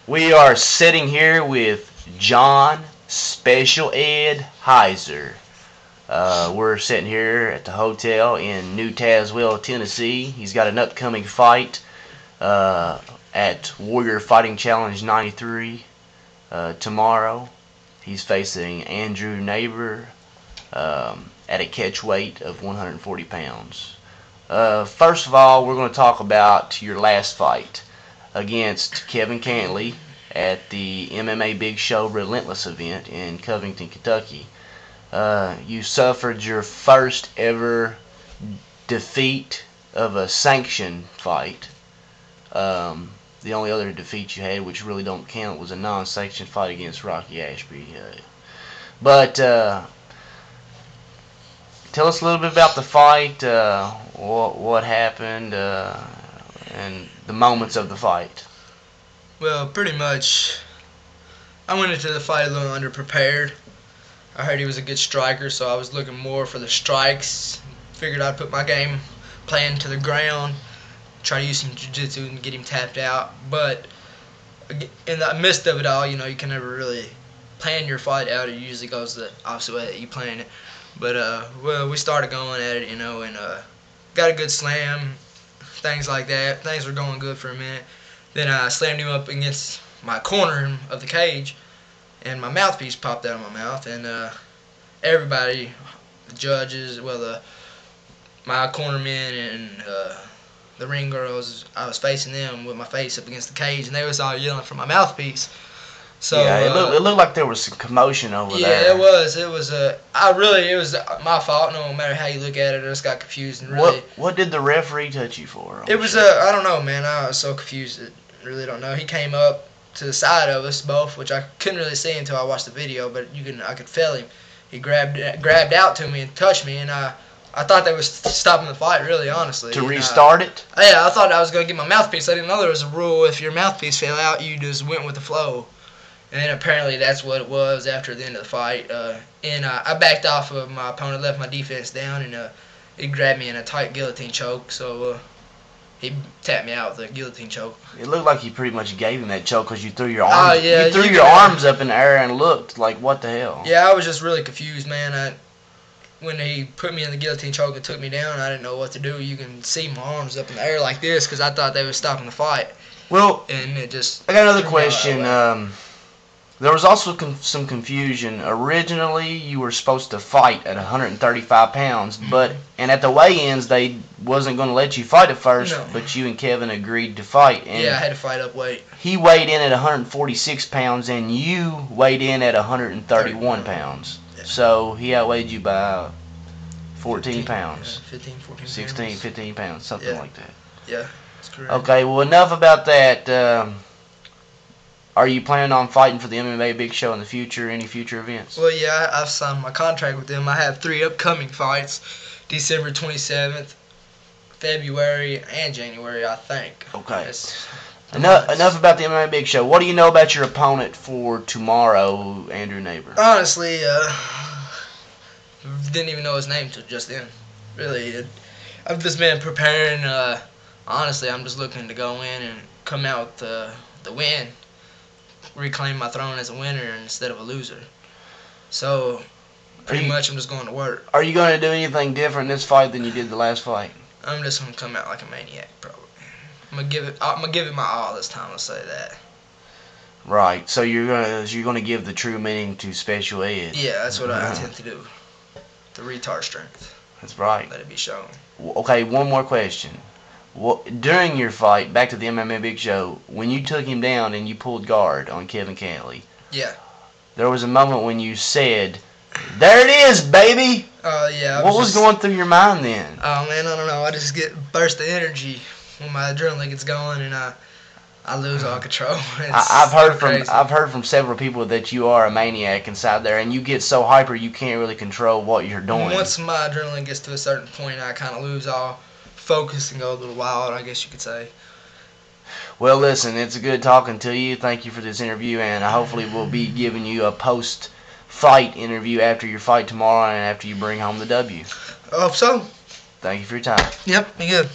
We are sitting here with John Special Ed Heiser. We're sitting here at the hotel in New Tazewell, Tennessee. He's got an upcoming fight at Warrior Fighting Challenge 93 tomorrow. He's facing Andrew Neighbor at a catch weight of 140 pounds. First of all, we're going to talk about your last fight against Kevin Cantley at the MMA Big Show Relentless event in Covington, Kentucky. You suffered your first ever defeat of a sanctioned fight. The only other defeat you had, which really don't count, was a non-sanctioned fight against Rocky Ashby. But tell us a little bit about the fight, what happened, and the moments of the fight. Well, pretty much, I went into the fight a little underprepared. I heard he was a good striker, so I was looking more for the strikes. Figured I'd put my game plan to the ground, try to use some jiu-jitsu and get him tapped out. But in the midst of it all, you can never really plan your fight out. It usually goes the opposite way that you plan it. But, well, we started going at it, and got a good slam, things like that. Things were going good for a minute. Then I slammed him up against my corner of the cage, and my mouthpiece popped out of my mouth. And everybody, the judges, my cornermen and the ring girls, I was facing them with my face up against the cage, and they was all yelling for my mouthpiece. So yeah, it looked like there was some commotion over there. Yeah, it was. It was my fault. No matter how you look at it, I just got confused and really. What did the referee touch you for? It was I don't know, man. I was so confused. I really don't know. He came up to the side of us both, which I couldn't really see until I watched the video, but I could feel him. He grabbed out to me and touched me, and I thought they was stopping the fight, really, honestly. To restart it? Yeah, I thought I was going to get my mouthpiece. I didn't know there was a rule. If your mouthpiece fell out, you just went with the flow. And then apparently that's what it was after the end of the fight. And I backed off of my opponent, left my defense down, and he grabbed me in a tight guillotine choke. So he tapped me out with a guillotine choke. It looked like you pretty much gave him that choke because you threw your arms up in the air and looked like, what the hell? Yeah, I was just really confused, man. When he put me in the guillotine choke and took me down, I didn't know what to do. You can see my arms up in the air like this because I thought they were stopping the fight. Well, and it just. I got another question. There was also some confusion. Originally, you were supposed to fight at 135 pounds, and at the weigh-ins, they wasn't going to let you fight at first, No. But you and Kevin agreed to fight. And yeah, I had to fight up weight. He weighed in at 146 pounds, and you weighed in at 131 pounds. Yeah. So he outweighed you by 14 pounds. 15, 14 16, pounds. 15 pounds, something like that. Yeah, that's correct. Okay, well, enough about that. Are you planning on fighting for the MMA Big Show in the future, any future events? Well, yeah, I've signed my contract with them. I have 3 upcoming fights, December 27th, February, and January, I think. Okay. Enough about the MMA Big Show. What do you know about your opponent for tomorrow, Andrew Neighbor? Honestly, didn't even know his name till just then. Really, I've just been preparing. Honestly, I'm just looking to go in and come out with the win. Reclaim my throne as a winner instead of a loser. So, pretty much I'm just going to work. Are you going to do anything different in this fight than you did the last fight? I'm just going to come out like a maniac, probably. I'm gonna give it my all this time. Let's say that. Right. So you're gonna give the true meaning to Special Ed. Yeah, that's what I intend to do. The retard strength. That's right. Let it be shown. Okay, one more question. During your fight, back to the MMA Big Show, when you took him down and you pulled guard on Kevin Cantley, yeah, there was a moment when you said, "There it is, baby." Yeah. What was going through your mind then? Oh man, I don't know. I just get burst of energy when my adrenaline gets going, and I lose all control. I've heard from several people that you are a maniac inside there, and you get so hyper you can't really control what you're doing. Once my adrenaline gets to a certain point, I kind of lose all focus and go a little wild, I guess you could say. Well, listen, it's good talking to you. Thank you for this interview, and hopefully we'll be giving you a post-fight interview after your fight tomorrow and after you bring home the W. I hope so. Thank you for your time. Yep, be good.